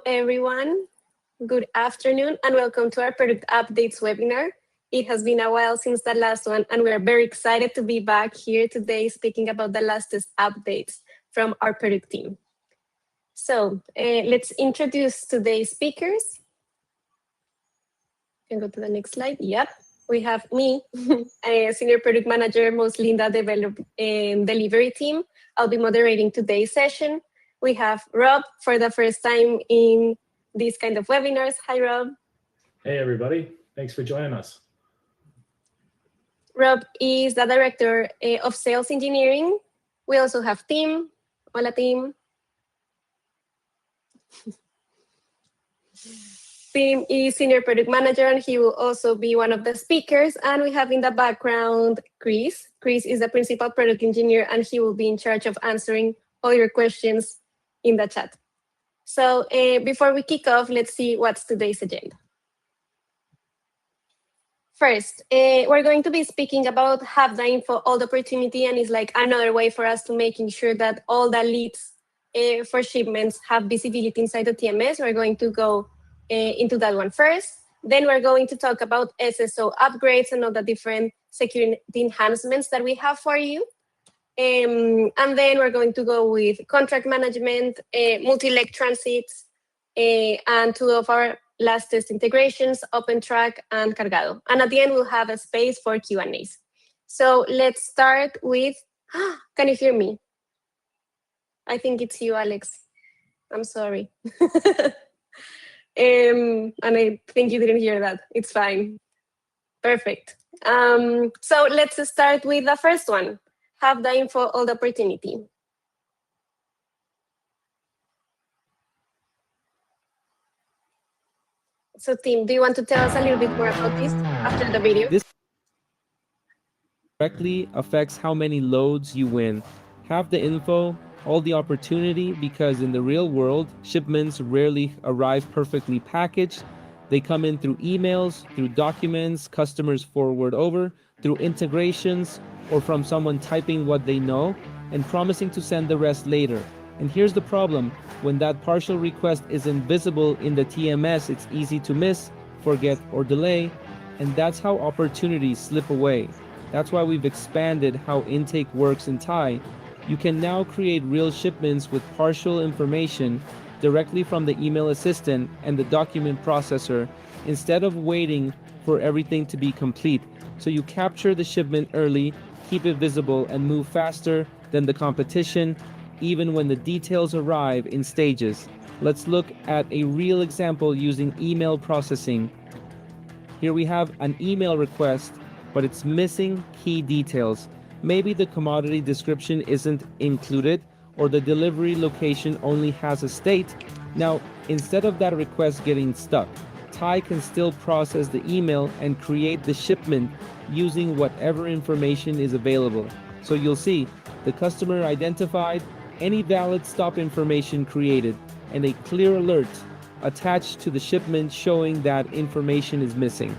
everyone. Good afternoon and welcome to our product updates webinar. It has been a while since the last one and we are very excited to be back here today speaking about the latest updates from our product team. So let's introduce today's speakers. You can go to the next slide. Yep, we have me, a senior product manager, mostly in the delivery team. I'll be moderating today's session. We have Rob for the first time in these kind of webinars. Hi, Rob. Hey, everybody. Thanks for joining us. Rob is the director of sales engineering. We also have Tim. Hola, Tim. Tim is senior product manager, and he will also be one of the speakers. And we have in the background Chris. Chris is the principal product engineer, and he will be in charge of answering all your questions in the chat. So before we kick off, let's see what's today's agenda. First, we're going to be speaking about have the info, all the opportunity, and it's like another way for us to making sure that all the leads for shipments have visibility inside the TMS. We're going to go into that one first. Then we're going to talk about SSO upgrades and all the different security enhancements that we have for you. And then we're going to go with contract management, multi-leg transits, and two of our latest integrations, OpenTrack and Cargado. And at the end, we'll have a space for Q&As. So let's start with, can you hear me? I think it's you, Alex. I'm sorry. And I think you didn't hear that. It's fine. Perfect. So let's start with the first one. Have the info, all the opportunity. So Tim, do you want to tell us a little bit more about this after the video? This directly affects how many loads you win. Have the info, all the opportunity, because in the real world, shipments rarely arrive perfectly packaged. They come in through emails, through documents, customers forward over, through integrations, or from someone typing what they know and promising to send the rest later. And here's the problem. When that partial request is invisible in the TMS, it's easy to miss, forget, or delay. And that's how opportunities slip away. That's why we've expanded how intake works in Tai. You can now create real shipments with partial information directly from the email assistant and the document processor instead of waiting for everything to be complete. So you capture the shipment early, keep it visible, and move faster than the competition, even when the details arrive in stages. Let's look at a real example using email processing. Here we have an email request, but it's missing key details. Maybe the commodity description isn't included, or the delivery location only has a state. Now, instead of that request getting stuck, Tai can still process the email and create the shipment using whatever information is available. So you'll see the customer identified, any valid stop information created, and a clear alert attached to the shipment showing that information is missing.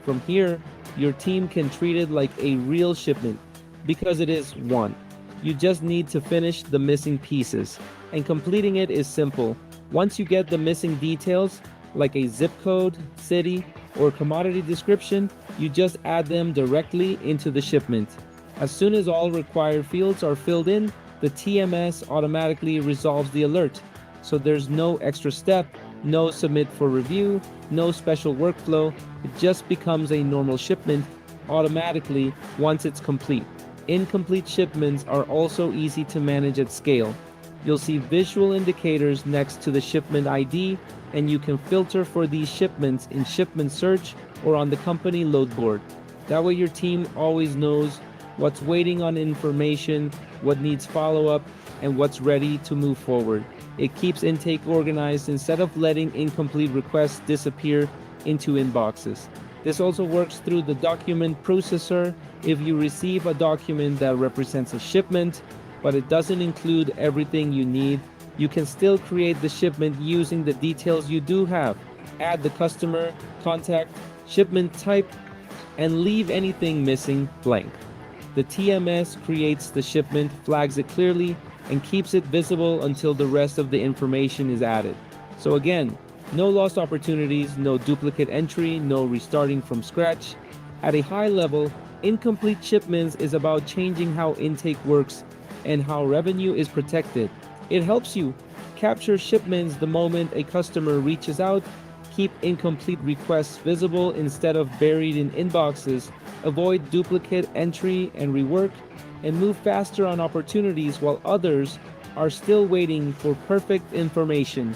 From here, your team can treat it like a real shipment because it is one. You just need to finish the missing pieces, and completing it is simple. Once you get the missing details, like a zip code, city, or commodity description, you just add them directly into the shipment. As soon as all required fields are filled in, the TMS automatically resolves the alert. So there's no extra step, no submit for review, no special workflow. It just becomes a normal shipment automatically once it's complete. Incomplete shipments are also easy to manage at scale. You'll see visual indicators next to the shipment ID, and you can filter for these shipments in Shipment Search or on the company load board. That way your team always knows what's waiting on information, what needs follow-up, and what's ready to move forward. It keeps intake organized instead of letting incomplete requests disappear into inboxes. This also works through the document processor. If you receive a document that represents a shipment, but it doesn't include everything you need, you can still create the shipment using the details you do have. Add the customer, contact, shipment type, and leave anything missing blank. The TMS creates the shipment, flags it clearly, and keeps it visible until the rest of the information is added. So again, no lost opportunities, no duplicate entry, no restarting from scratch. At a high level, incomplete shipments is about changing how intake works and how revenue is protected. It helps you capture shipments the moment a customer reaches out, keep incomplete requests visible instead of buried in inboxes, avoid duplicate entry and rework, and move faster on opportunities while others are still waiting for perfect information.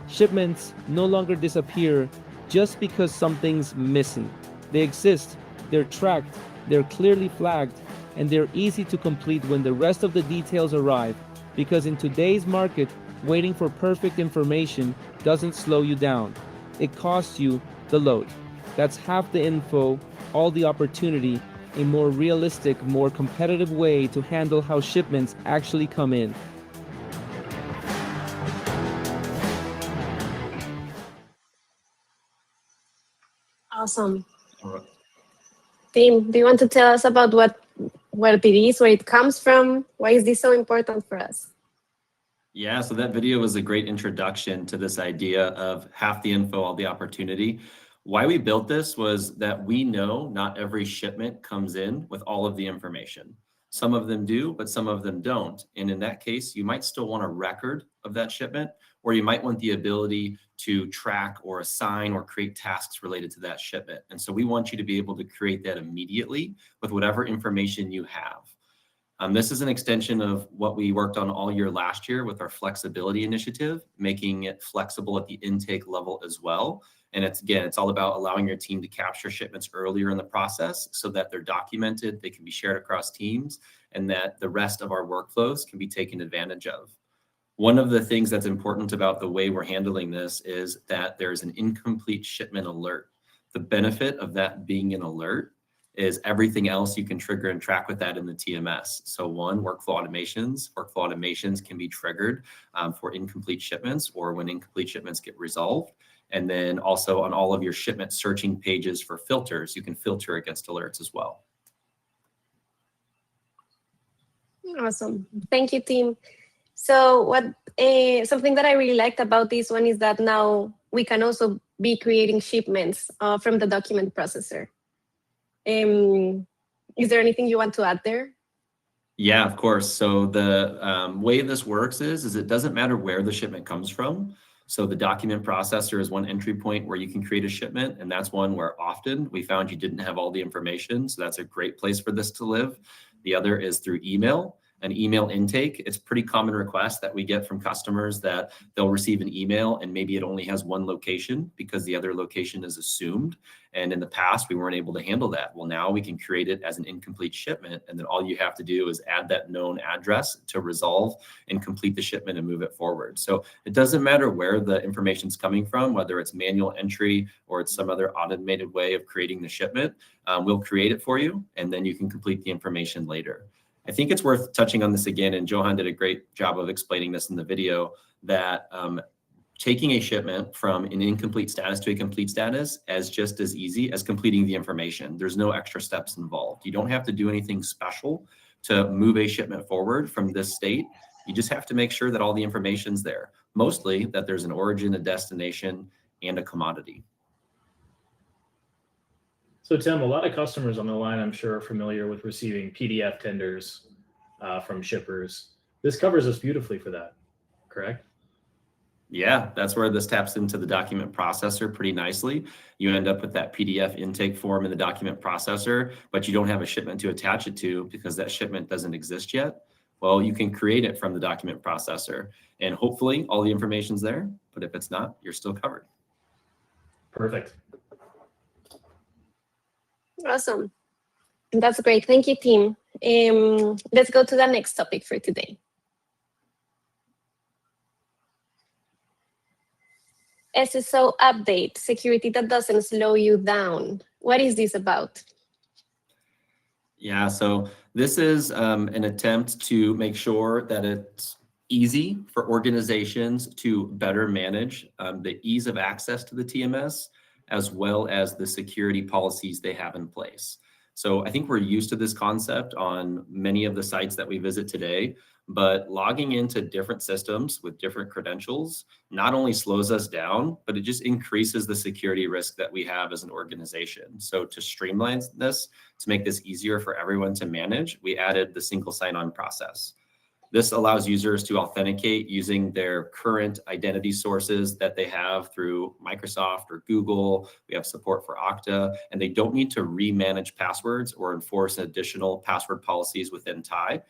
Shipments no longer disappear just because something's missing. They exist, they're tracked, they're clearly flagged, and they're easy to complete when the rest of the details arrive. Because in today's market, waiting for perfect information doesn't slow you down. It costs you the load. That's half the info, all the opportunity, a more realistic, more competitive way to handle how shipments actually come in. Awesome. Tim, do you want to tell us about what it is, where it comes from? Why is this so important for us? Yeah, so that video was a great introduction to this idea of half the info, all the opportunity. Why we built this was that we know not every shipment comes in with all of the information. Some of them do, but some of them don't. And in that case, you might still want a record of that shipment, or you might want the ability to track or assign or create tasks related to that shipment. And so we want you to be able to create that immediately with whatever information you have. This is an extension of what we worked on all year last year with our flexibility initiative, making it flexible at the intake level as well. And it's all about allowing your team to capture shipments earlier in the process so that they're documented, they can be shared across teams, and that the rest of our workflows can be taken advantage of. One of the things that's important about the way we're handling this is that there's an incomplete shipment alert. The benefit of that being an alert is everything else you can trigger and track with that in the TMS. So one, workflow automations can be triggered for incomplete shipments or when incomplete shipments get resolved. And then also on all of your shipment searching pages for filters, you can filter against alerts as well. Awesome. Thank you, Tim. So something that I really liked about this one is that now we can also be creating shipments from the document processor. Is there anything you want to add there? Yeah, of course. So the way this works is it doesn't matter where the shipment comes from. So the document processor is one entry point where you can create a shipment, and that's one where often we found you didn't have all the information. So that's a great place for this to live. The other is through email. An email intake, it's pretty common request that we get from customers that they'll receive an email and maybe it only has one location because the other location is assumed. And in the past, we weren't able to handle that. Well, now we can create it as an incomplete shipment. And then all you have to do is add that known address to resolve and complete the shipment and move it forward. So it doesn't matter where the information's coming from, whether it's manual entry or it's some other automated way of creating the shipment. We'll create it for you, and then you can complete the information later. I think it's worth touching on this again, and Johan did a great job of explaining this in the video, that taking a shipment from an incomplete status to a complete status is just as easy as completing the information. There's no extra steps involved. You don't have to do anything special to move a shipment forward from this state. You just have to make sure that all the information's there. Mostly that there's an origin, a destination, and a commodity. So Tim, a lot of customers on the line, I'm sure, are familiar with receiving PDF tenders from shippers. This covers us beautifully for that, correct? Yeah, that's where this taps into the document processor pretty nicely. You end up with that PDF intake form in the document processor, but you don't have a shipment to attach it to because that shipment doesn't exist yet. Well, you can create it from the document processor, and hopefully all the information's there, but if it's not, you're still covered. Perfect. Awesome. That's great. Thank you, Tim. Let's go to the next topic for today. SSO update, security that doesn't slow you down. What is this about? Yeah, so this is an attempt to make sure that it's easy for organizations to better manage the ease of access to the TMS, as well as the security policies they have in place. So I think we're used to this concept on many of the sites that we visit today, but logging into different systems with different credentials not only slows us down, but it just increases the security risk that we have as an organization. So to streamline this, to make this easier for everyone to manage, we added the single sign-on process. This allows users to authenticate using their current identity sources that they have through Microsoft or Google. We have support for Okta, and they don't need to remanage passwords or enforce additional password policies within Tai.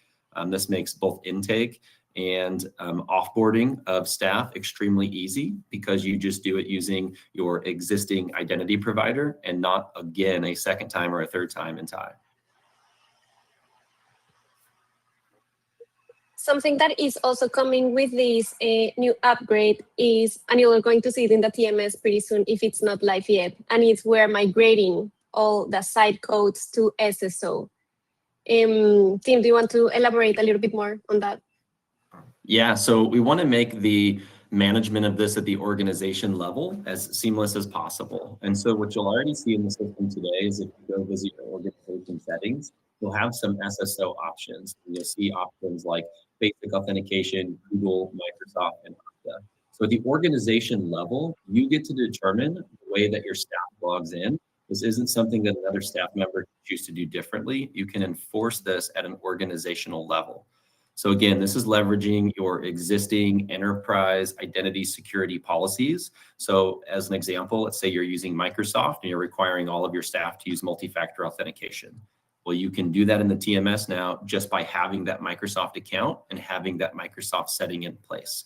This makes both intake and offboarding of staff extremely easy because you just do it using your existing identity provider and not, again, a second time or a third time in Tai. Something that is also coming with this new upgrade is, and you're going to see it in the TMS pretty soon if it's not live yet, and it's we're migrating all the site codes to SSO. Tim, do you want to elaborate a little bit more on that? Yeah, so we want to make the management of this at the organization level as seamless as possible. And so what you'll already see in the system today is if you go visit your organization settings, you'll have some SSO options. You'll see options like basic authentication, Google, Microsoft, and Okta. So at the organization level, you get to determine the way that your staff logs in. This isn't something that another staff member can choose to do differently. You can enforce this at an organizational level. So again, this is leveraging your existing enterprise identity security policies. So as an example, let's say you're using Microsoft and you're requiring all of your staff to use multi-factor authentication. Well, you can do that in the TMS now just by having that Microsoft account and having that Microsoft setting in place.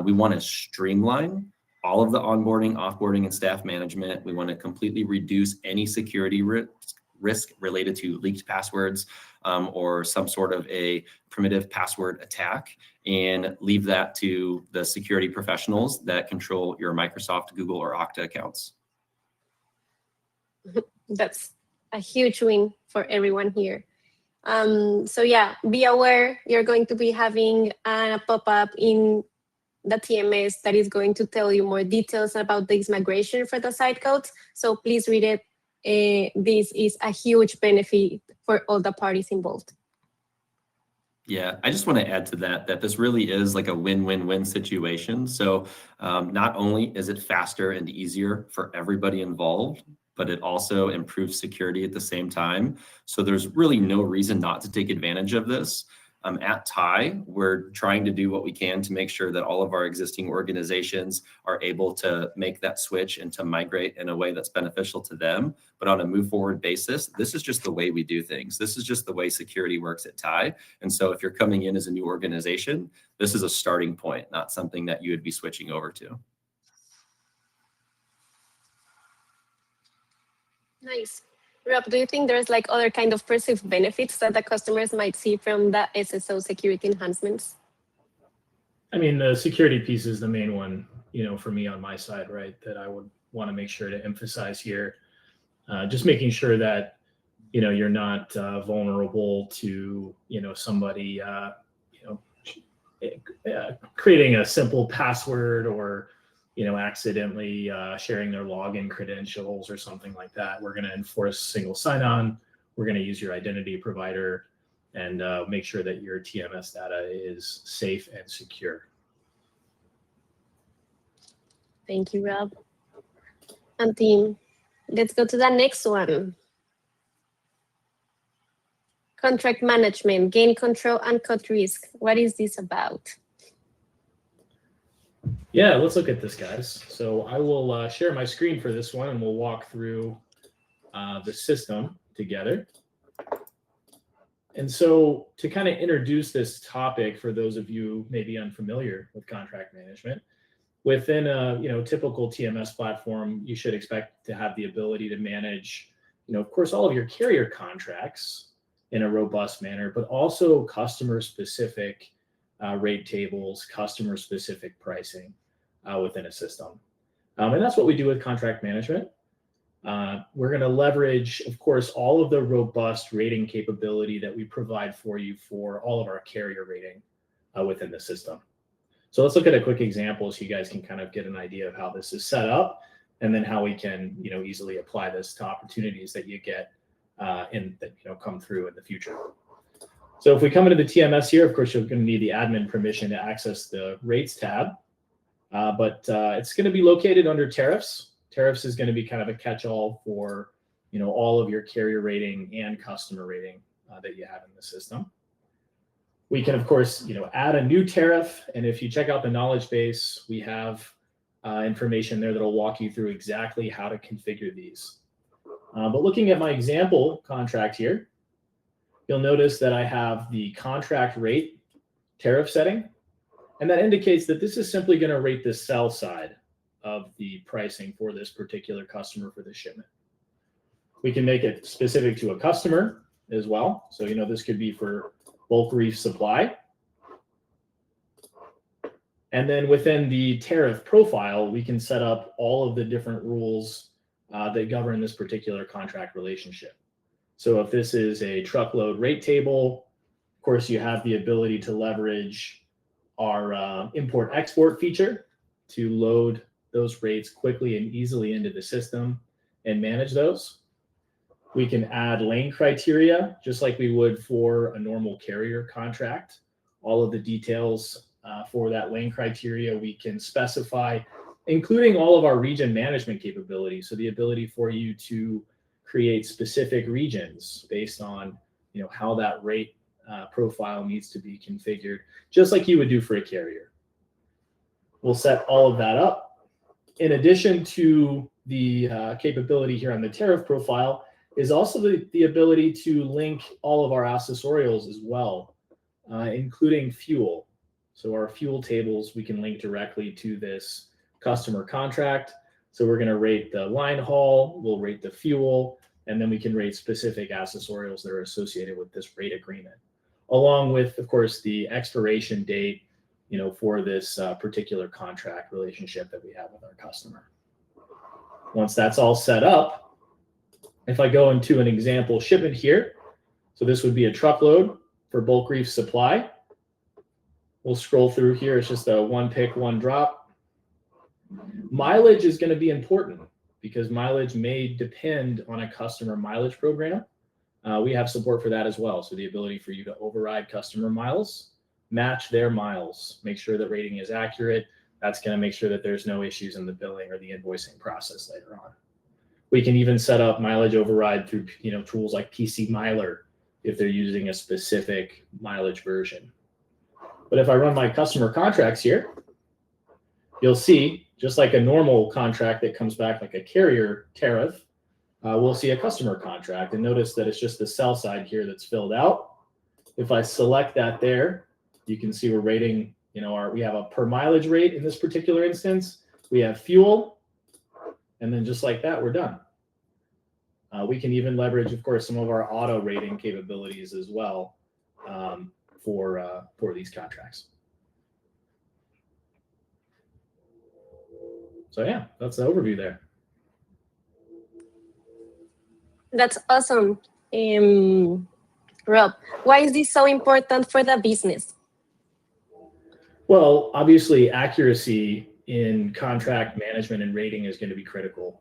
We want to streamline all of the onboarding, offboarding, and staff management. We want to completely reduce any security risk related to leaked passwords or some sort of a primitive password attack, and leave that to the security professionals that control your Microsoft, Google, or Okta accounts. That's a huge win for everyone here. So yeah, be aware you're going to be having a pop-up in the TMS that is going to tell you more details about this migration for the site codes. So please read it. This is a huge benefit for all the parties involved. Yeah, I just want to add to that this really is like a win-win-win situation. So not only is it faster and easier for everybody involved, but it also improves security at the same time. So there's really no reason not to take advantage of this. At Tai, we're trying to do what we can to make sure that all of our existing organizations are able to make that switch and to migrate in a way that's beneficial to them. But on a move forward basis, this is just the way we do things. This is just the way security works at Tai. And so if you're coming in as a new organization, this is a starting point, not something that you would be switching over to. Nice. Rob, do you think there's like other kind of perceived benefits that the customers might see from the SSO security enhancements? I mean, the security piece is the main one, for me on my side, right? That I would want to make sure to emphasize here. Just making sure that, you're not vulnerable to, somebody, creating a simple password or, accidentally sharing their login credentials or something like that. We're going to enforce single sign-on. We're going to use your identity provider and make sure that your TMS data is safe and secure. Thank you, Rob. And team, let's go to the next one. Contract management, gain control and cut risk. What is this about? Yeah, let's look at this, guys. So I will share my screen for this one, and we'll walk through the system together. And so to kind of introduce this topic for those of you maybe unfamiliar with contract management, within a typical TMS platform, you should expect to have the ability to manage, of course, all of your carrier contracts in a robust manner, but also customer-specific rate tables, customer-specific pricing within a system. And that's what we do with contract management. We're going to leverage, of course, all of the robust rating capability that we provide for you for all of our carrier rating within the system. So let's look at a quick example so you guys can kind of get an idea of how this is set up, and then how we can easily apply this to opportunities that you get that come through in the future. So if we come into the TMS here, of course, you're going to need the admin permission to access the rates tab. But it's going to be located under tariffs. Tariffs is going to be kind of a catch-all for, all of your carrier rating and customer rating that you have in the system. We can, of course, add a new tariff. And if you check out the knowledge base, we have information there that'll walk you through exactly how to configure these. But looking at my example contract here, you'll notice that I have the contract rate tariff setting. And that indicates that this is simply going to rate the sell side of the pricing for this particular customer for this shipment. We can make it specific to a customer as well. So, this could be for bulk reef supply. And then within the tariff profile, we can set up all of the different rules that govern this particular contract relationship. So if this is a truckload rate table, of course, you have the ability to leverage our import-export feature to load those rates quickly and easily into the system and manage those. We can add lane criteria, just like we would for a normal carrier contract. All of the details for that lane criteria we can specify, including all of our region management capabilities. So the ability for you to create specific regions based on how that rate profile needs to be configured, just like you would do for a carrier. We'll set all of that up. In addition to the capability here on the tariff profile is also the ability to link all of our accessorials as well, including fuel. So our fuel tables, we can link directly to this customer contract. So we're going to rate the line haul, we'll rate the fuel, and then we can rate specific accessorials that are associated with this rate agreement, along with, of course, the expiration date, for this particular contract relationship that we have with our customer. Once that's all set up, if I go into an example shipment here, so this would be a truckload for bulk reef supply. We'll scroll through here. It's just a one pick, one drop. Mileage is going to be important because mileage may depend on a customer mileage program. We have support for that as well. So the ability for you to override customer miles, match their miles, make sure that rating is accurate. That's going to make sure that there's no issues in the billing or the invoicing process later on. We can even set up mileage override through tools like PC Miler if they're using a specific mileage version. But if I run my customer contracts here, you'll see, just like a normal contract that comes back like a carrier tariff, we'll see a customer contract. And notice that it's just the sell side here that's filled out. If I select that there, you can see we're rating, we have a per mileage rate in this particular instance. We have fuel. And then just like that, we're done. We can even leverage, of course, some of our auto rating capabilities as well for these contracts. So yeah, that's the overview there. That's awesome. Rob, why is this so important for the business? Well, obviously, accuracy in contract management and rating is going to be critical.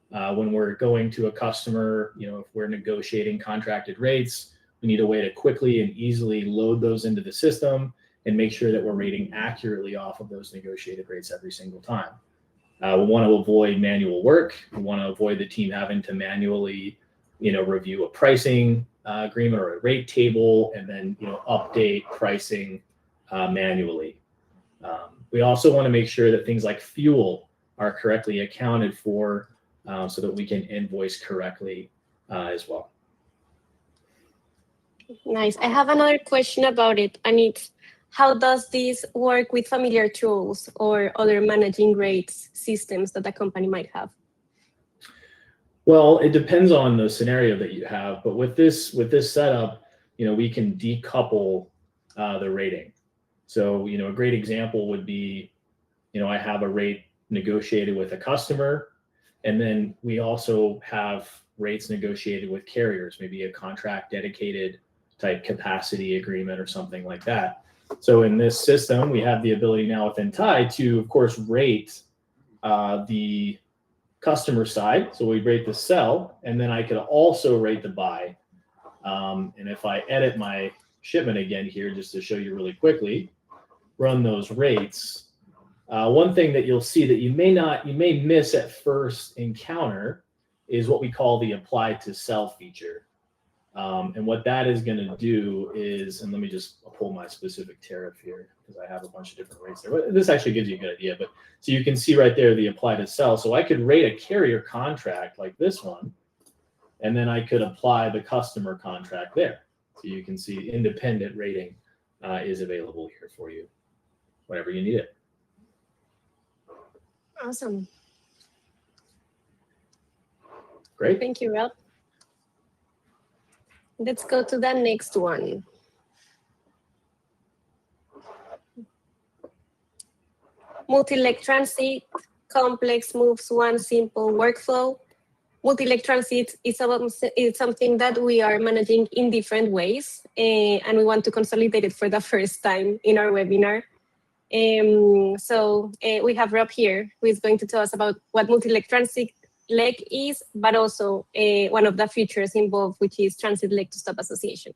When we're going to a customer, if we're negotiating contracted rates, we need a way to quickly and easily load those into the system and make sure that we're rating accurately off of those negotiated rates every single time. We want to avoid manual work. We want to avoid the team having to manually, review a pricing agreement or a rate table and then, update pricing manually. We also want to make sure that things like fuel are correctly accounted for so that we can invoice correctly as well. Nice. I have another question about it, and it's how does this work with familiar tools or other managing rates systems that a company might have? Well, it depends on the scenario that you have, but with this setup, we can decouple the rating. So, a great example would be, I have a rate negotiated with a customer, and then we also have rates negotiated with carriers, maybe a contract dedicated type capacity agreement or something like that. So in this system, we have the ability now within Tai to, of course, rate the customer side. So we rate the sell, and then I could also rate the buy. And if I edit my shipment again here, just to show you really quickly, run those rates. One thing that you'll see that you may miss at first encounter is what we call the apply to sell feature. And what that is going to do is, and let me just pull my specific tariff here because I have a bunch of different rates there. But this actually gives you a good idea. But so you can see right there the apply to sell. So I could rate a carrier contract like this one, and then I could apply the customer contract there. So you can see independent rating is available here for you whenever you need it. Awesome. Great. Thank you, Rob. Let's go to the next one. Multi-leg transit, complex moves, one simple workflow. Multi-leg transit is something that we are managing in different ways, and we want to consolidate it for the first time in our webinar. So we have Rob here, who is going to tell us about what multi-leg transit leg is, but also one of the features involved, which is transit leg to stop association.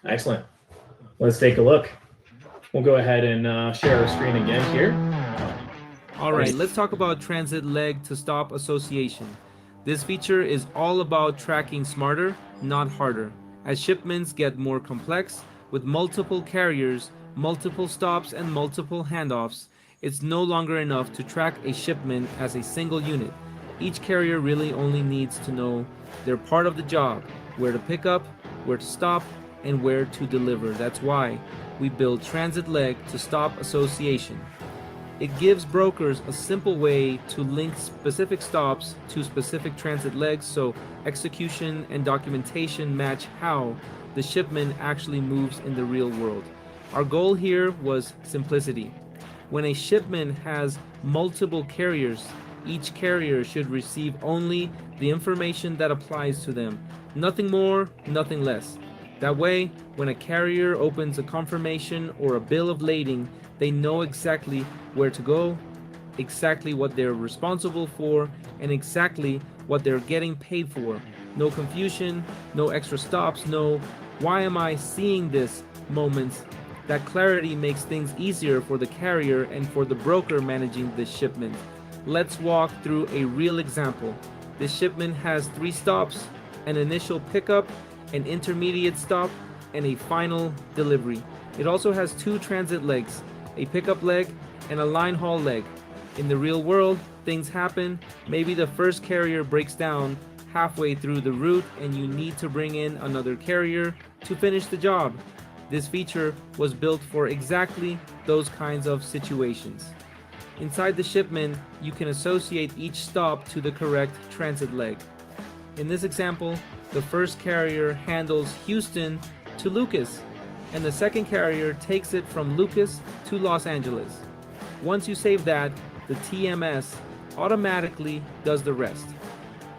Excellent. Let's take a look. We'll go ahead and share our screen again here. All right, let's talk about transit leg to stop association. This feature is all about tracking smarter, not harder. As shipments get more complex, with multiple carriers, multiple stops, and multiple handoffs, it's no longer enough to track a shipment as a single unit. Each carrier really only needs to know their part of the job, where to pick up, where to stop, and where to deliver. That's why we build transit leg to stop association. It gives brokers a simple way to link specific stops to specific transit legs, so execution and documentation match how the shipment actually moves in the real world. Our goal here was simplicity. When a shipment has multiple carriers, each carrier should receive only the information that applies to them. Nothing more, nothing less. That way, when a carrier opens a confirmation or a bill of lading, they know exactly where to go, exactly what they're responsible for, and exactly what they're getting paid for. No confusion, no extra stops, no "why am I seeing this" moments. That clarity makes things easier for the carrier and for the broker managing the shipment. Let's walk through a real example. This shipment has 3 stops, an initial pickup, an intermediate stop, and a final delivery. It also has 2 transit legs, a pickup leg and a line haul leg. In the real world, things happen. Maybe the first carrier breaks down halfway through the route and you need to bring in another carrier to finish the job. This feature was built for exactly those kinds of situations. Inside the shipment, you can associate each stop to the correct transit leg. In this example, the first carrier handles Houston to Lucas, and the second carrier takes it from Lucas to Los Angeles. Once you save that, the TMS automatically does the rest.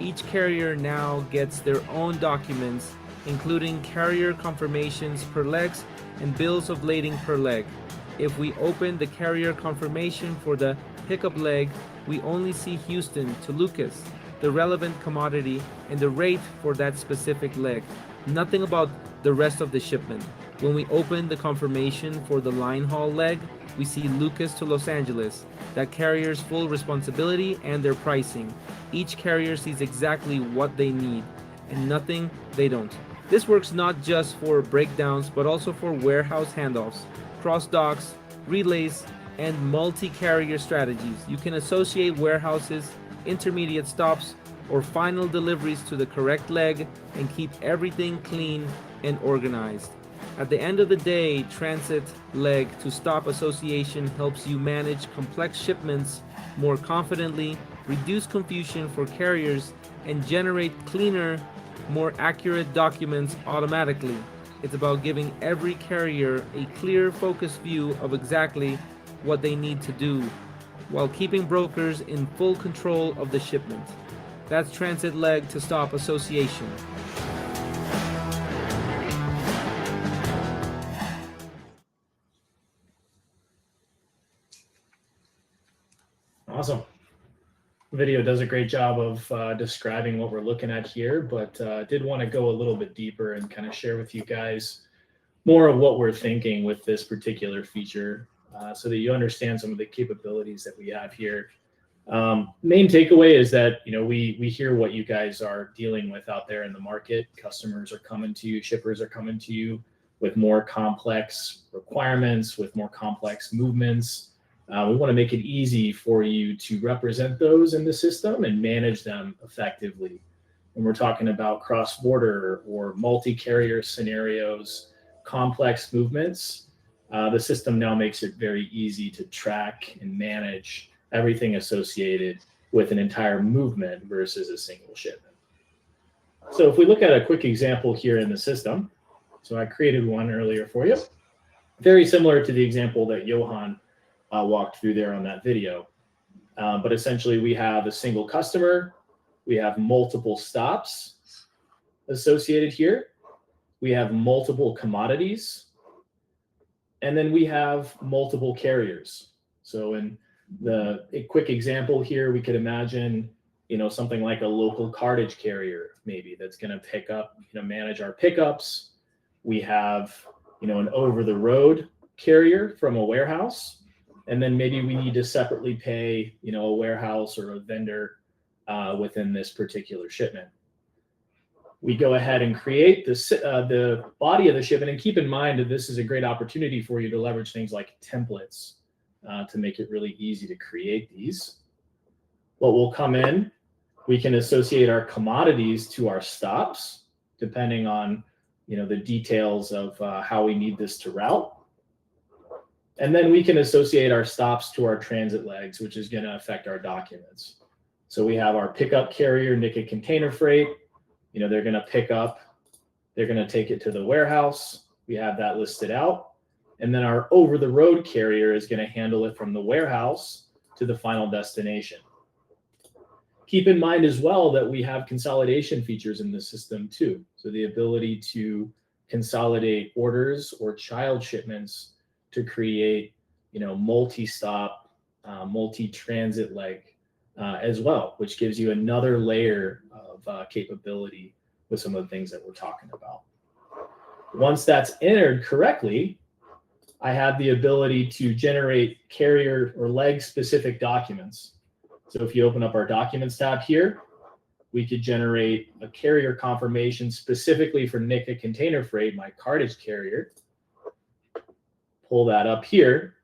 Each carrier now gets their own documents, including carrier confirmations per legs and bills of lading per leg. If we open the carrier confirmation for the pickup leg, we only see Houston to Lucas, the relevant commodity, and the rate for that specific leg. Nothing about the rest of the shipment. When we open the confirmation for the line haul leg, we see Lucas to Los Angeles, that carrier's full responsibility and their pricing. Each carrier sees exactly what they need and nothing they don't. This works not just for breakdowns, but also for warehouse handoffs, cross docks, relays, and multi-carrier strategies. You can associate warehouses, intermediate stops, or final deliveries to the correct leg and keep everything clean and organized. At the end of the day, transit leg to stop association helps you manage complex shipments more confidently, reduce confusion for carriers, and generate cleaner, more accurate documents automatically. It's about giving every carrier a clear, focused view of exactly what they need to do, while keeping brokers in full control of the shipment. That's transit leg to stop association. Awesome. Video does a great job of describing what we're looking at here, but did want to go a little bit deeper and kind of share with you guys more of what we're thinking with this particular feature, so that you understand some of the capabilities that we have here. Main takeaway is that, you know, we hear what you guys are dealing with out there in the market. Customers are coming to you, shippers are coming to you with more complex requirements, with more complex movements. We want to make it easy for you to represent those in the system and manage them effectively. When we're talking about cross-border or multi-carrier scenarios, complex movements, the system now makes it very easy to track and manage everything associated with an entire movement versus a single shipment. So if we look at a quick example here in the system, so I created one earlier for you, very similar to the example that Johan walked through there on that video. But essentially we have a single customer, we have multiple stops associated here, we have multiple commodities, and then we have multiple carriers. So in a quick example here, we could imagine, you know, something like a local cartage carrier, maybe that's going to pick up, you know, manage our pickups. We have, you know, an over-the-road carrier from a warehouse, and then maybe we need to separately pay, you know, a warehouse or a vendor within this particular shipment. We go ahead and create the body of the shipment, and keep in mind that this is a great opportunity for you to leverage things like templates to make it really easy to create these. What will come in, we can associate our commodities to our stops, depending on, you know, the details of how we need this to route. And then we can associate our stops to our transit legs, which is going to affect our documents. So we have our pickup carrier, Nika Container Freight. You know, they're going to pick up, they're going to take it to the warehouse. We have that listed out. And then our over-the-road carrier is going to handle it from the warehouse to the final destination. Keep in mind as well that we have consolidation features in the system too. So the ability to consolidate orders or child shipments to create, you know, multi-stop, multi-transit leg as well, which gives you another layer of capability with some of the things that we're talking about. Once that's entered correctly, I have the ability to generate carrier or leg specific documents. So if you open up our documents tab here, we could generate a carrier confirmation specifically for Nika Container Freight, my cartage carrier. Pull that up here,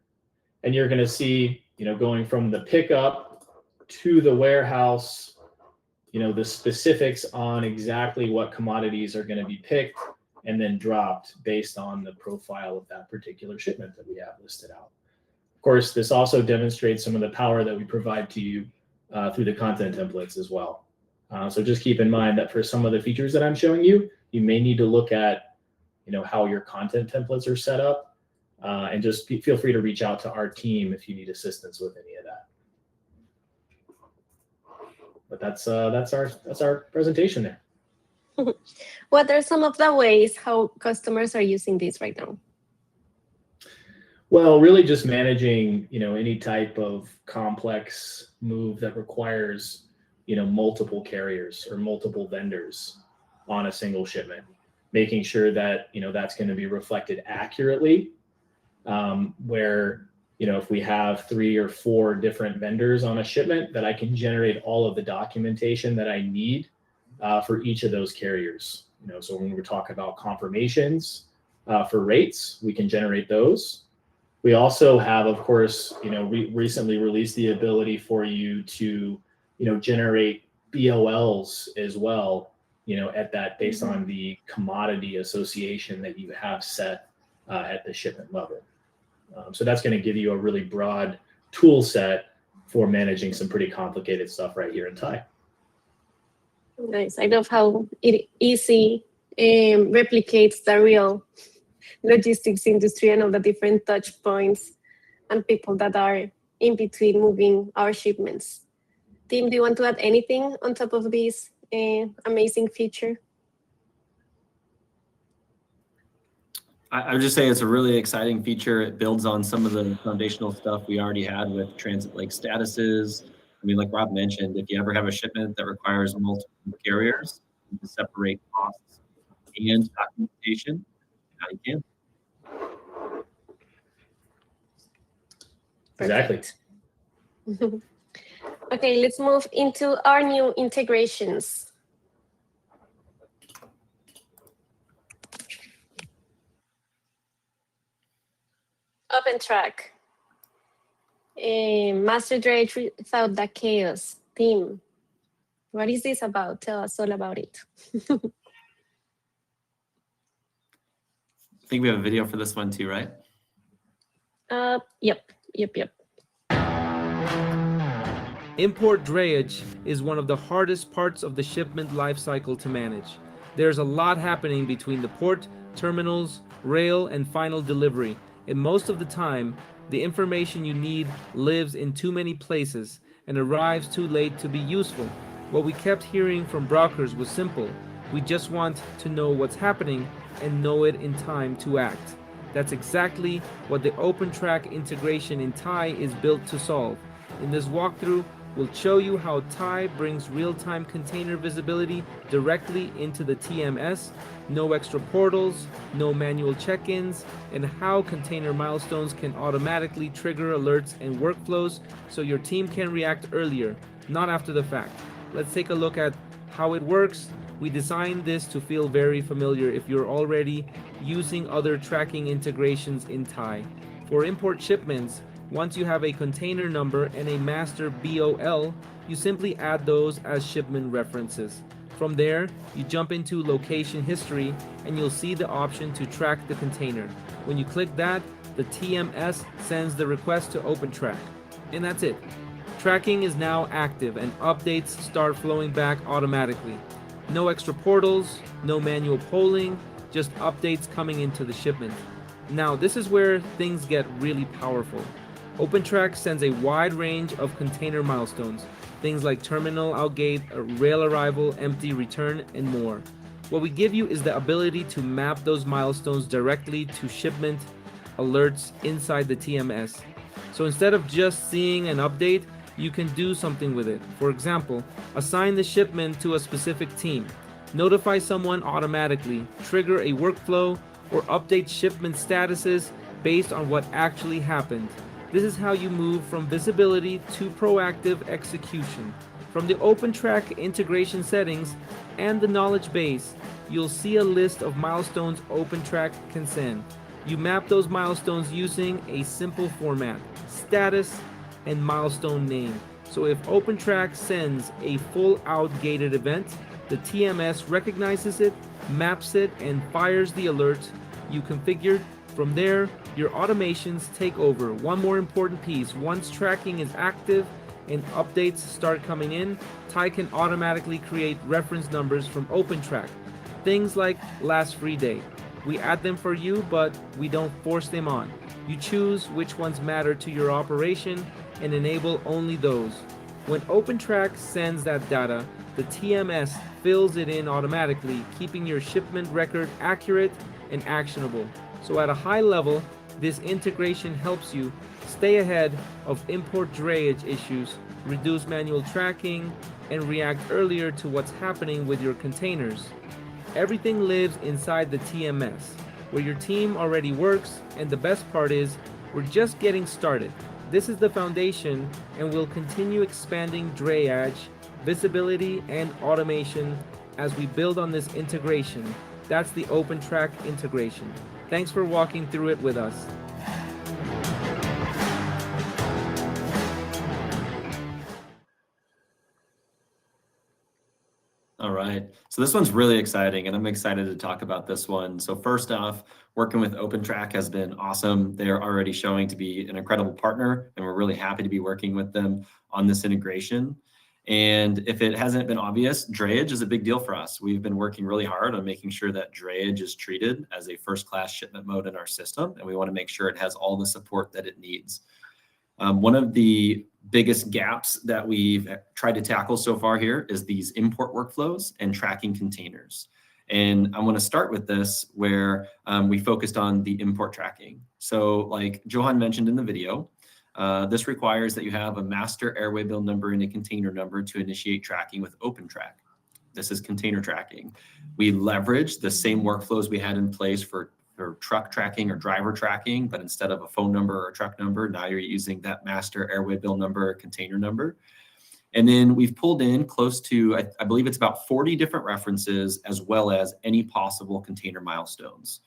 and you're going to see, you know, going from the pickup to the warehouse, you know, the specifics on exactly what commodities are going to be picked and then dropped based on the profile of that particular shipment that we have listed out. Of course, this also demonstrates some of the power that we provide to you through the content templates as well. So just keep in mind that for some of the features that I'm showing you, you may need to look at, you know, how your content templates are set up. And just feel free to reach out to our team if you need assistance with any of that. But that's our presentation there. What are some of the ways how customers are using this right now? Well, really just managing, you know, any type of complex move that requires, you know, multiple carriers or multiple vendors on a single shipment, making sure that, you know, that's going to be reflected accurately. Where, you know, if we have 3 or 4 different vendors on a shipment, that I can generate all of the documentation that I need for each of those carriers. You know, so when we talk about confirmations for rates, we can generate those. We also have, of course, you know, recently released the ability for you to, you know, generate BOLs as well, you know, at that based on the commodity association that you have set at the shipment level. So that's going to give you a really broad tool set for managing some pretty complicated stuff right here in Tai. Nice. I love how it easy replicates the real logistics industry and all the different touch points and people that are in between moving our shipments. Tim, do you want to add anything on top of this amazing feature? I would just say it's a really exciting feature. It builds on some of the foundational stuff we already had with transit leg statuses, I mean, like Rob mentioned, if you ever have a shipment that requires multiple carriers to separate costs and documentation, now you can. Exactly. Okay, let's move into our new integrations. OpenTrack. Master Dredge without the chaos theme. What is this about? Tell us all about it. I think we have a video for this one too, right? Yep. Import drayage is one of the hardest parts of the shipment lifecycle to manage. There's a lot happening between the port, terminals, rail, and final delivery, and most of the time, the information you need lives in too many places and arrives too late to be useful. What we kept hearing from brokers was simple. We just want to know what's happening and know it in time to act. That's exactly what the OpenTrack integration in Tai is built to solve. In this walkthrough, we'll show you how Tai brings real-time container visibility directly into the TMS, no extra portals, no manual check-ins, and how container milestones can automatically trigger alerts and workflows so your team can react earlier, not after the fact. Let's take a look at how it works. We designed this to feel very familiar if you're already using other tracking integrations in Tai. For import shipments, once you have a container number and a master BOL, you simply add those as shipment references. From there, you jump into location history and you'll see the option to track the container. When you click that, the TMS sends the request to OpenTrack. And that's it. Tracking is now active and updates start flowing back automatically. No extra portals, no manual polling, just updates coming into the shipment. Now, this is where things get really powerful. OpenTrack sends a wide range of container milestones, things like terminal outgate, rail arrival, empty return, and more. What we give you is the ability to map those milestones directly to shipment alerts inside the TMS. So instead of just seeing an update, you can do something with it. For example, assign the shipment to a specific team, notify someone automatically, trigger a workflow, or update shipment statuses based on what actually happened. This is how you move from visibility to proactive execution. From the OpenTrack integration settings and the knowledge base, you'll see a list of milestones OpenTrack can send. You map those milestones using a simple format, status and milestone name. So if OpenTrack sends a full out gated event, the TMS recognizes it, maps it, and fires the alert you configured. From there, your automations take over. One more important piece, once tracking is active and updates start coming in, Tai can automatically create reference numbers from OpenTrack. Things like last free day. We add them for you, but we don't force them on. You choose which ones matter to your operation and enable only those. When OpenTrack sends that data, the TMS fills it in automatically, keeping your shipment record accurate and actionable. So at a high level, this integration helps you stay ahead of import drayage issues, reduce manual tracking, and react earlier to what's happening with your containers. Everything lives inside the TMS, where your team already works, and the best part is, we're just getting started. This is the foundation, and we'll continue expanding drayage, visibility, and automation as we build on this integration. That's the OpenTrack integration. Thanks for walking through it with us. All right, so this one's really exciting and I'm excited to talk about this one. So first off, working with OpenTrack has been awesome. They're already showing to be an incredible partner and we're really happy to be working with them on this integration. And if it hasn't been obvious, drayage is a big deal for us. We've been working really hard on making sure that drayage is treated as a first-class shipment mode in our system, and we want to make sure it has all the support that it needs. One of the biggest gaps that we've tried to tackle so far here is these import workflows and tracking containers. And I want to start with this where we focused on the import tracking. So like Johan mentioned in the video, This requires that you have a master airway bill number and a container number to initiate tracking with OpenTrack. This is container tracking. We leverage the same workflows we had in place for truck tracking or driver tracking, but instead of a phone number or a truck number, now you're using that master airway bill number or container number. And then we've pulled in close to, I believe it's about 40 different references, as well as any possible container milestones.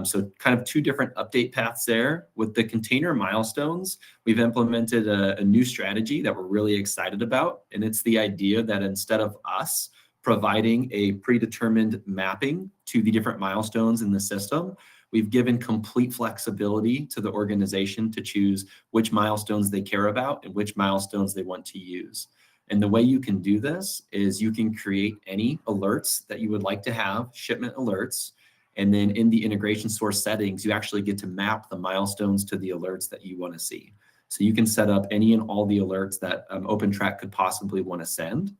So kind of two different update paths there. With the container milestones, we've implemented a new strategy that we're really excited about. And it's the idea that instead of us providing a predetermined mapping to the different milestones in the system, we've given complete flexibility to the organization to choose which milestones they care about and which milestones they want to use. And the way you can do this is you can create any alerts that you would like to have, shipment alerts, and then in the integration source settings, you actually get to map the milestones to the alerts that you want to see. So you can set up any and all the alerts that OpenTrack could possibly want to send.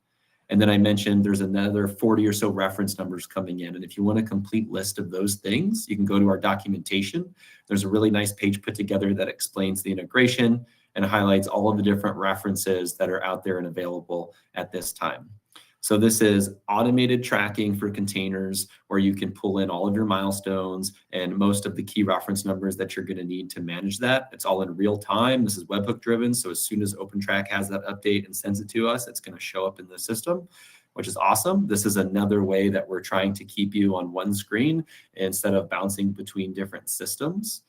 And then I mentioned there's another 40 or so reference numbers coming in. And if you want a complete list of those things, you can go to our documentation. There's a really nice page put together that explains the integration and highlights all of the different references that are out there and available at this time. So this is automated tracking for containers where you can pull in all of your milestones and most of the key reference numbers that you're going to need to manage that. It's all in real time. This is webhook driven. So as soon as OpenTrack has that update and sends it to us, it's going to show up in the system, which is awesome. This is another way that we're trying to keep you on one screen instead of bouncing between different systems,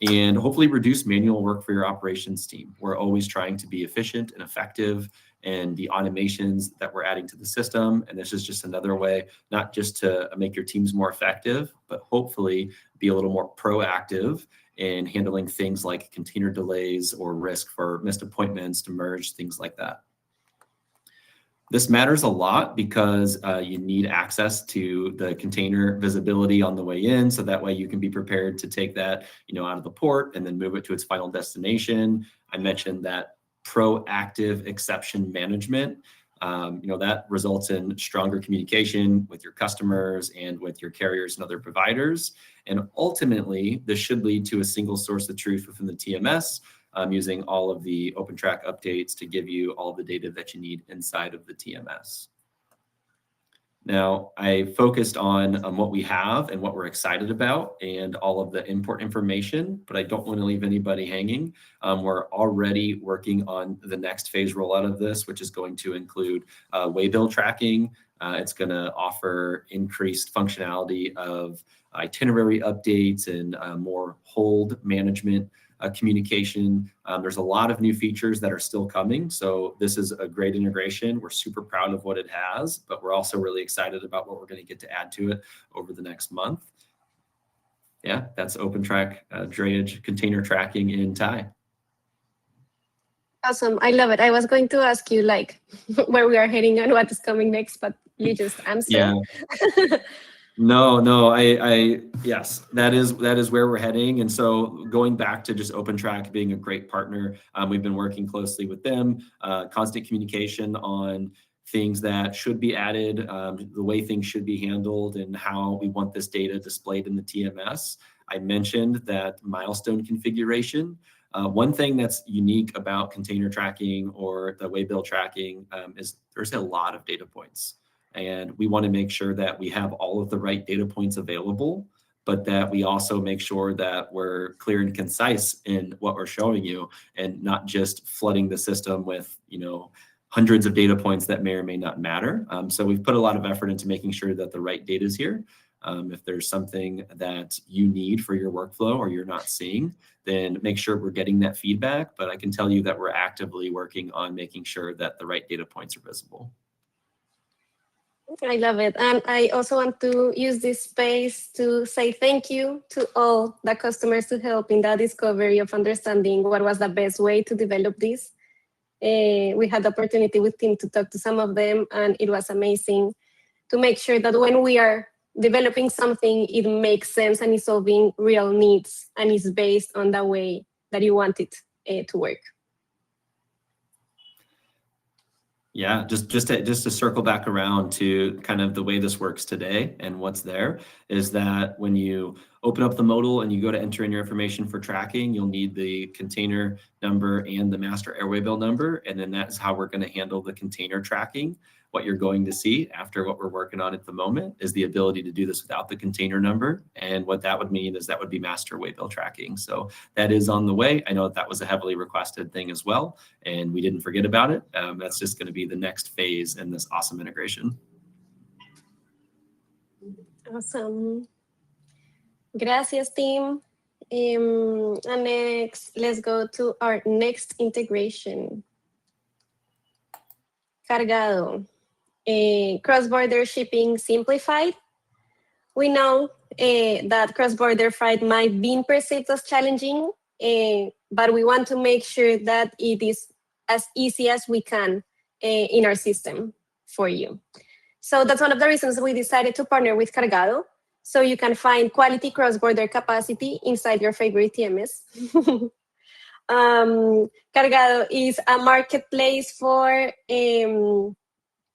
and hopefully reduce manual work for your operations team. We're always trying to be efficient and effective, and the automations that we're adding to the system. And this is just another way, not just to make your teams more effective, but hopefully be a little more proactive in handling things like container delays or risk for missed appointments, to merge, things like that. This matters a lot because you need access to the container visibility on the way in, so that way you can be prepared to take that, out of the port and then move it to its final destination. I mentioned that proactive exception management, that results in stronger communication with your customers and with your carriers and other providers. And ultimately, this should lead to a single source of truth within the TMS, using all of the OpenTrack updates to give you all the data that you need inside of the TMS. Now, I focused on what we have and what we're excited about and all of the import information, but I don't want to leave anybody hanging. We're already working on the next phase rollout of this, which is going to include waybill tracking. It's going to offer increased functionality of itinerary updates and more hold management communication. There's a lot of new features that are still coming. So this is a great integration. We're super proud of what it has, but we're also really excited about what we're going to get to add to it over the next month. Yeah, that's OpenTrack drayage container tracking in Tai. Awesome. I love it. I was going to ask you where we are heading and what is coming next, but you just answered. Yeah. No, yes, that is where we're heading. And so going back to just OpenTrack being a great partner, we've been working closely with them, constant communication on things that should be added, the way things should be handled, and how we want this data displayed in the TMS. I mentioned that milestone configuration. One thing that's unique about container tracking or the waybill tracking is there's a lot of data points. And we want to make sure that we have all of the right data points available, but that we also make sure that we're clear and concise in what we're showing you and not just flooding the system with, hundreds of data points that may or may not matter. So we've put a lot of effort into making sure that the right data is here. If there's something that you need for your workflow or you're not seeing, then make sure we're getting that feedback. But I can tell you that we're actively working on making sure that the right data points are visible. I love it. And I also want to use this space to say thank you to all the customers to help in the discovery of understanding what was the best way to develop this. We had the opportunity with Tim to talk to some of them, and it was amazing to make sure that when we are developing something, it makes sense and is solving real needs and is based on the way that you want it to work. Yeah, just to circle back around to kind of the way this works today and what's there is that when you open up the modal and you go to enter in your information for tracking, you'll need the container number and the master airway bill number. And then that's how we're going to handle the container tracking. What you're going to see after what we're working on at the moment is the ability to do this without the container number. And what that would mean is that would be master waybill tracking. So that is on the way. I know that was a heavily requested thing as well, and we didn't forget about it. That's just going to be the next phase in this awesome integration. Awesome. Gracias, team. And next, let's go to our next integration. Cargado. Cross-border shipping simplified. We know that cross-border freight might be perceived as challenging, but we want to make sure that it is as easy as we can in our system for you. So that's one of the reasons we decided to partner with Cargado, so you can find quality cross-border capacity inside your favorite TMS. Cargado is a marketplace for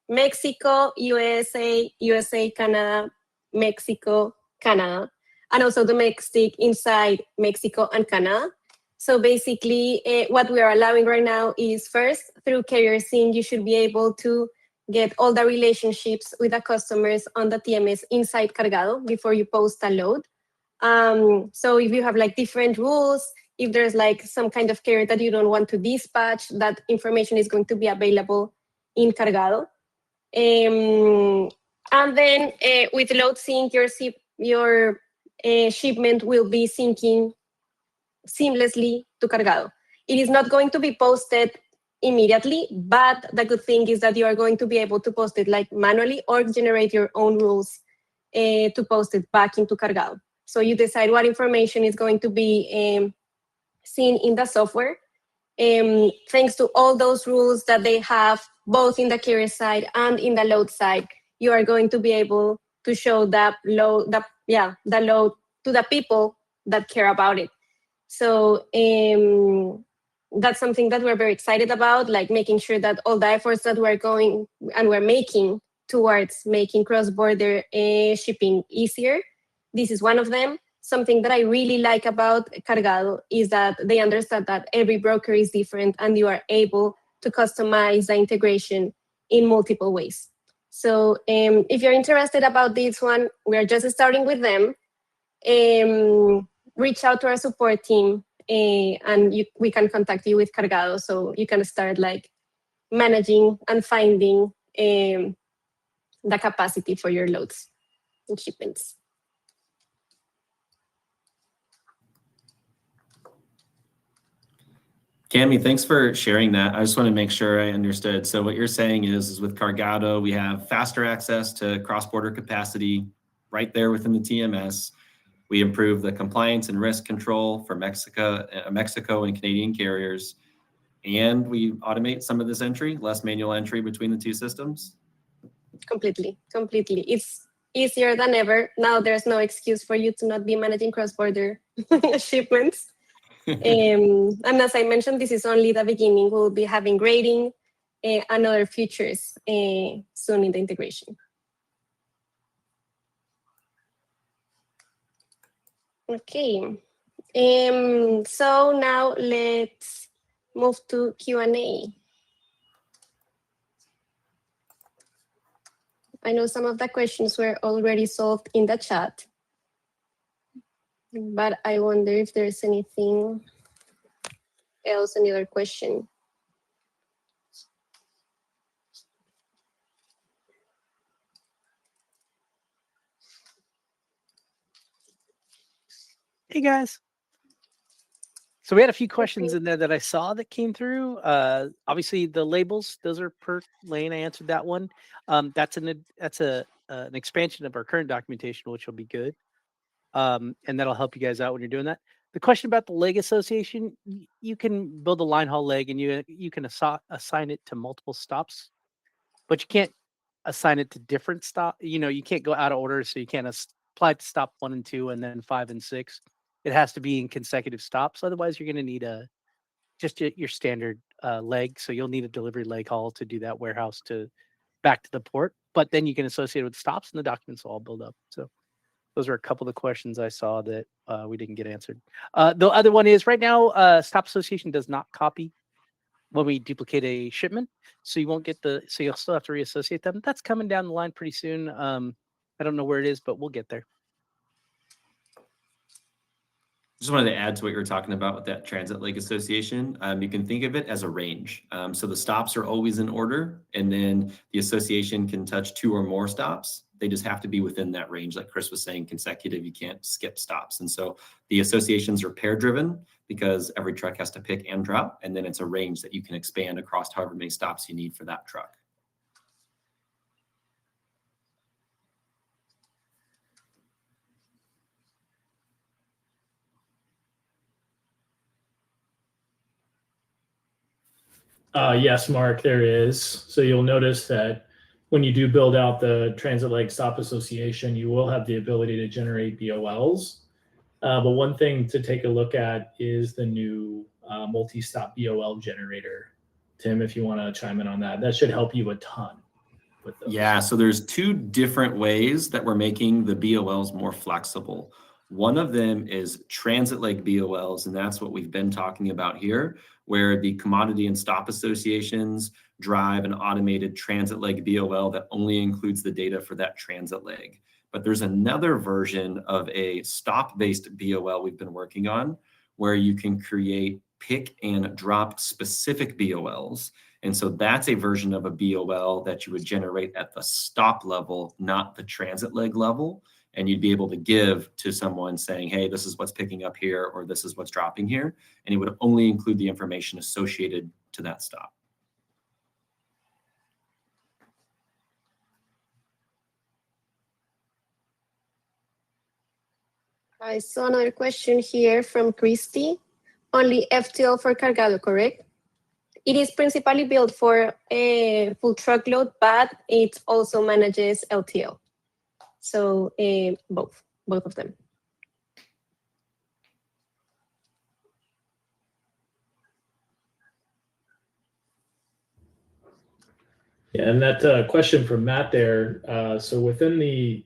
Mexico, USA, Canada, Mexico, Canada, and also domestic inside Mexico and Canada. So basically, what we are allowing right now is first, through Carrier Sync, you should be able to get all the relationships with the customers on the TMS inside Cargado before you post a load. So if you have like different rules, if there's like some kind of carrier that you don't want to dispatch, that information is going to be available in Cargado. And then with load sync, your shipment will be syncing seamlessly to Cargado. It is not going to be posted immediately, but the good thing is that you are going to be able to post it like manually or generate your own rules to post it back into Cargado. So you decide what information is going to be seen in the software. Thanks to all those rules that they have both in the carrier side and in the load side, you are going to be able to show the load to the people that care about it. So that's something that we're very excited about, like making sure that all the efforts that we're going and we're making towards making cross-border shipping easier. This is one of them. Something that I really like about Cargado is that they understand that every broker is different and you are able to customize the integration in multiple ways. So if you're interested about this one, we're just starting with them. Reach out to our support team and we can contact you with Cargado so you can start like managing and finding the capacity for your loads and shipments. Cami, thanks for sharing that. I just want to make sure I understood. So what you're saying is with Cargado, we have faster access to cross-border capacity right there within the TMS. We improve the compliance and risk control for Mexico and Canadian carriers. And we automate some of this entry, less manual entry between the two systems. Completely. It's easier than ever. Now there's no excuse for you to not be managing cross-border shipments. And as I mentioned, this is only the beginning. We'll be having grading and other features soon in the integration. Okay, so now let's move to Q&A. I know some of the questions were already solved in the chat, but I wonder if there's anything else, any other question. Hey guys. So we had a few questions in there that I saw that came through. Obviously the labels, those are per lane. I answered that one. That's an expansion of our current documentation, which will be good. And that'll help you guys out when you're doing that. The question about the leg association, you can build a line haul leg and you can assign it to multiple stops, but you can't assign it to different stop. You can't go out of order, so you can't apply to stop 1 and 2 and then 5 and 6. It has to be in consecutive stops. Otherwise, you're going to need just your standard leg. So you'll need a delivery leg haul to do that warehouse to back to the port. But then you can associate it with stops, and the documents will all build up. So Those are a couple of the questions I saw that we didn't get answered. The other one is right now, Stop Association does not copy when we duplicate a shipment, so you won't get so you'll still have to reassociate them. That's coming down the line pretty soon. I don't know where it is, but we'll get there. Just wanted to add to what you were talking about with that transit leg association. You can think of it as a range. So the stops are always in order, and then the association can touch 2 or more stops. They just have to be within that range. Like Chris was saying, consecutive, you can't skip stops. And so the associations are pair driven because every truck has to pick and drop. And then it's a range that you can expand across however many stops you need for that truck. Yes, Mark, there is. So you'll notice that when you do build out the transit leg stop association, you will have the ability to generate BOLs. But one thing to take a look at is the new multi-stop BOL generator. Tim, if you want to chime in on that, that should help you a ton with those. Yeah, so there's 2 different ways that we're making the BOLs more flexible. One of them is transit leg BOLs, and that's what we've been talking about here, where the commodity and stop associations drive an automated transit leg BOL that only includes the data for that transit leg. But there's another version of a stop-based BOL we've been working on, where you can create pick and drop specific BOLs. And so that's a version of a BOL that you would generate at the stop level, not the transit leg level. And you'd be able to give to someone saying, hey, this is what's picking up here, or this is what's dropping here. And it would only include the information associated to that stop. I saw another question here from Christy. Only FTL for Cargado, correct? It is principally built for a full truckload, but it also manages LTL. So both of them. Yeah, and that question from Matt there. So within the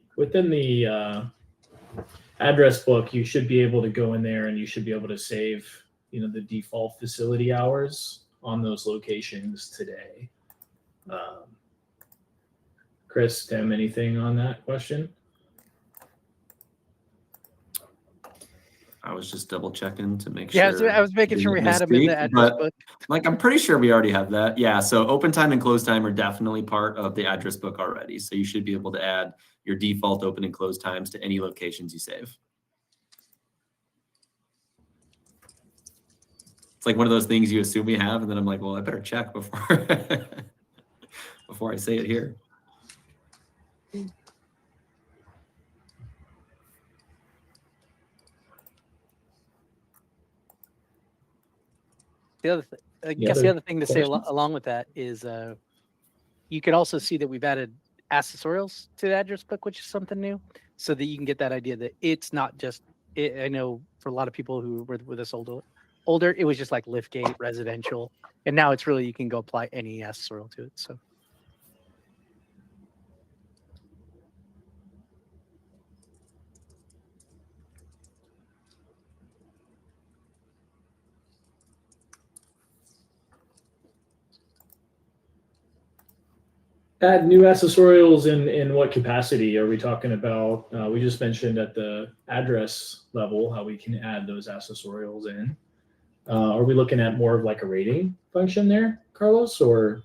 address book, you should be able to go in there and you should be able to save, the default facility hours on those locations today. Chris, Tim, anything on that question? I was just double checking to make Yeah, sure. I was making sure we had them in the address book. Like, I'm pretty sure we already have that. Yeah, so open time and close time are definitely part of the address book already. So you should be able to add your default open and close times to any locations you save. It's like one of those things you assume you have, and then I'm like, well, I better check before before I say it here. The other thing to say along with that is you can also see that we've added accessorials to the address book, which is something new, so that you can get that idea that it's not just. I know for a lot of people who were with us older, it was just like liftgate, residential, and now it's really you can go apply any accessorial to it. So. Add new accessorials in what capacity are we talking about? We just mentioned at the address level how we can add those accessorials in. Are we looking at more of like a rating function there, Carlos, or?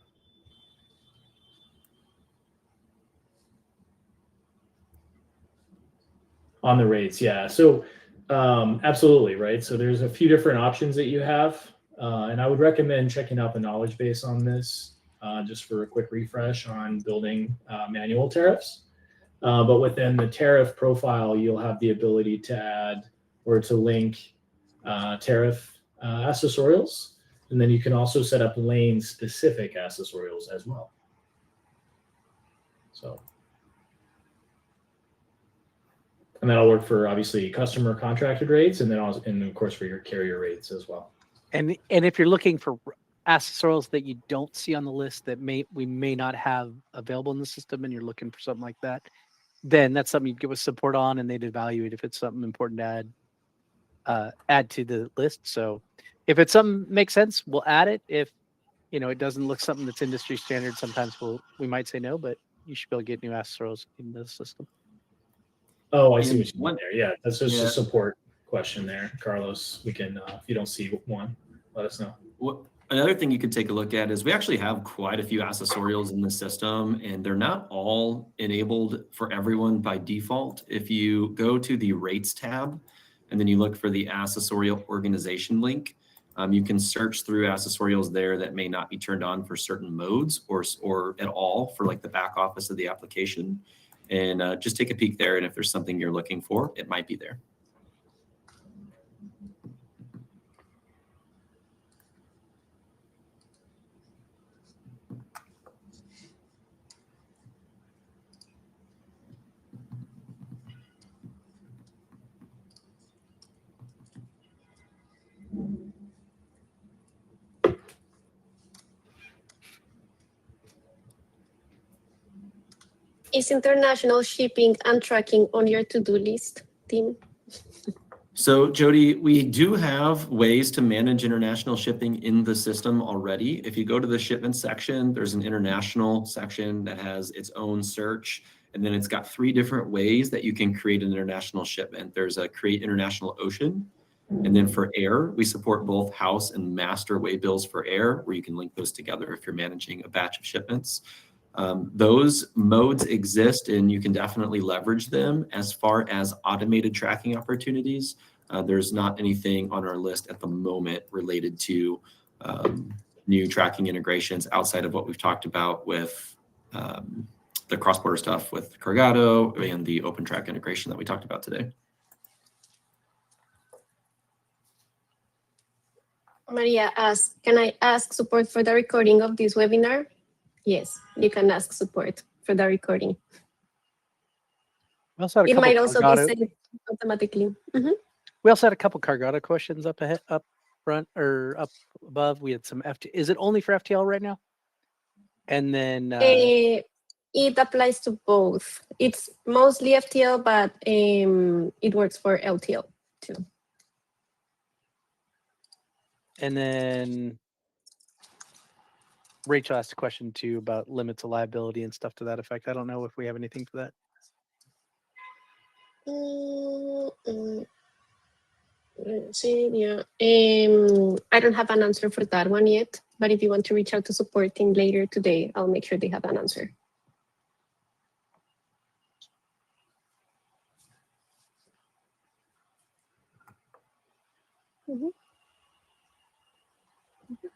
On the rates, yeah. So absolutely, right? So there's a few different options that you have. And I would recommend checking out the knowledge base on this just for a quick refresh on building manual tariffs. But within the tariff profile, you'll have the ability to add or to link tariff accessorials. And then you can also set up lane-specific accessorials as well. So. And that'll work for obviously customer contracted rates, and then also, and of course for your carrier rates as well. And if you're looking for accessorials that you don't see on the list that we may not have available in the system, and you're looking for something like that, then that's something you'd give us support on, and they'd evaluate if it's something important to add to the list. So if it's something makes sense, we'll add it. If it doesn't look something that's industry standard, sometimes we might say no, but you should be able to get new SSOs in the system. Oh, I see And what you mean there. Yeah, that's just Yeah. a support question there, Carlos. We can, if you don't see one, let us know. Another thing you could take a look at is we actually have quite a few accessorials in the system, and they're not all enabled for everyone by default. If you go to the rates tab and then you look for the accessorial organization link, you can search through accessorials there that may not be turned on for certain modes or at all for like the back office of the application. And just take a peek there, and if there's something you're looking for, it might be there. Is international shipping and tracking on your to-do list, team? So Jody, we do have ways to manage international shipping in the system already. If you go to the shipment section, there's an international section that has its own search. And then it's got 3 different ways that you can create an international shipment. There's a create international ocean. And then for air, we support both house and master waybills for air, where you can link those together if you're managing a batch of shipments. Those modes exist, and you can definitely leverage them. As far as automated tracking opportunities, there's not anything on our list at the moment related to new tracking integrations outside of what we've talked about with the cross-border stuff with Cargado and the OpenTrack integration that we talked about today. Maria asks, can I ask support for the recording of this webinar? Yes, you can ask support for the recording. We also had a It couple might also be Cargado- sent automatically. We also had a couple Cargado questions up front or up above. We had some Is it only for FTL right now? And then It applies to both. It's mostly FTL, but it works for LTL too. And then Rachel asked a question too about limits of liability and stuff to that effect. I don't know if we have anything for that. Yeah. I don't have an answer for that one yet, but if you want to reach out to support team later today, I'll make sure they have an answer.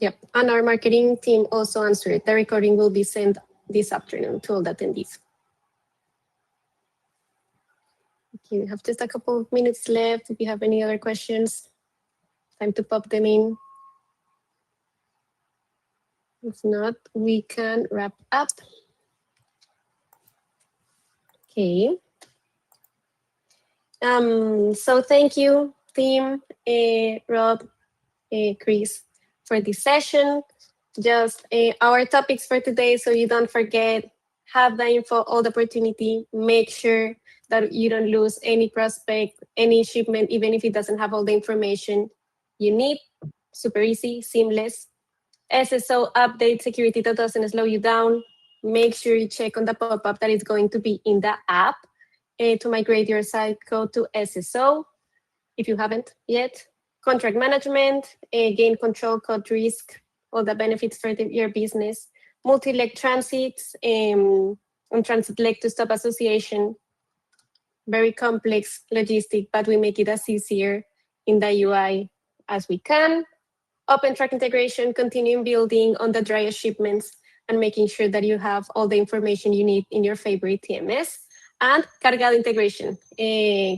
Yep, and our marketing team also answered. The recording will be sent this afternoon to all the attendees. Okay, we have just a couple of minutes left. If you have any other questions, time to pop them in. If not, we can wrap up. Okay. So thank you, team, Rob, Chris, for this session. Just our topics for today, so you don't forget, have the info, all the opportunity, make sure that you don't lose any prospect, any shipment, even if it doesn't have all the information you need. Super easy, seamless. SSO update security that doesn't slow you down. Make sure you check on the pop-up that is going to be in the app to migrate your site code to SSO if you haven't yet. Contract management, gain control, cut risk, all the benefits for your business. Multi-leg transits, and transit leg to stop association. Very complex logistic, but we make it as easier in the UI as we can. OpenTrack integration, continuing building on the driest shipments and making sure that you have all the information you need in your favorite TMS. And Cargado integration,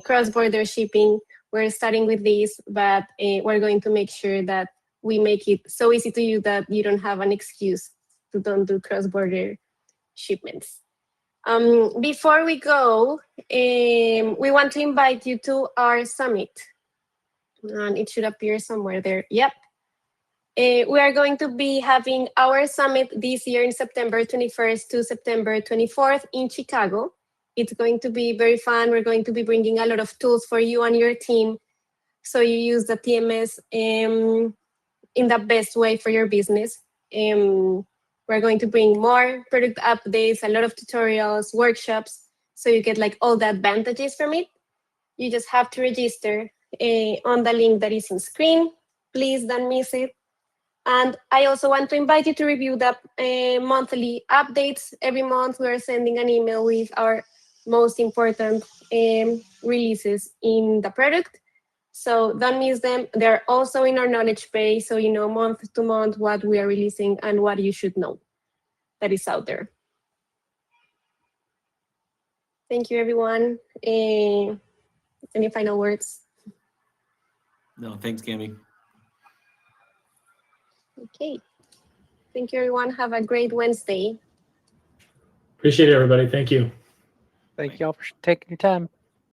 cross-border shipping. We're starting with this, but we're going to make sure that we make it so easy to you that you don't have an excuse to don't do cross-border shipments. Before we go, we want to invite you to our summit. And it should appear somewhere there. Yep. We are going to be having our summit this year in September 21st to September 24th in Chicago. It's going to be very fun. We're going to be bringing a lot of tools for you and your team, so you use the TMS in the best way for your business. We're going to bring more product updates, a lot of tutorials, workshops, so you get like all the advantages from it. You just have to register on the link that is on screen. Please don't miss it. And I also want to invite you to review the monthly updates. Every month we are sending an email with our most important releases in the product. So don't miss them. They're also in our knowledge base, so you know month to month what we are releasing and what you should know that is out there. Thank you, everyone. Any final words? No, thanks, Cami. Okay. Thank you, everyone. Have a great Wednesday. Appreciate it, everybody. Thank you. Thank y'all for taking your time.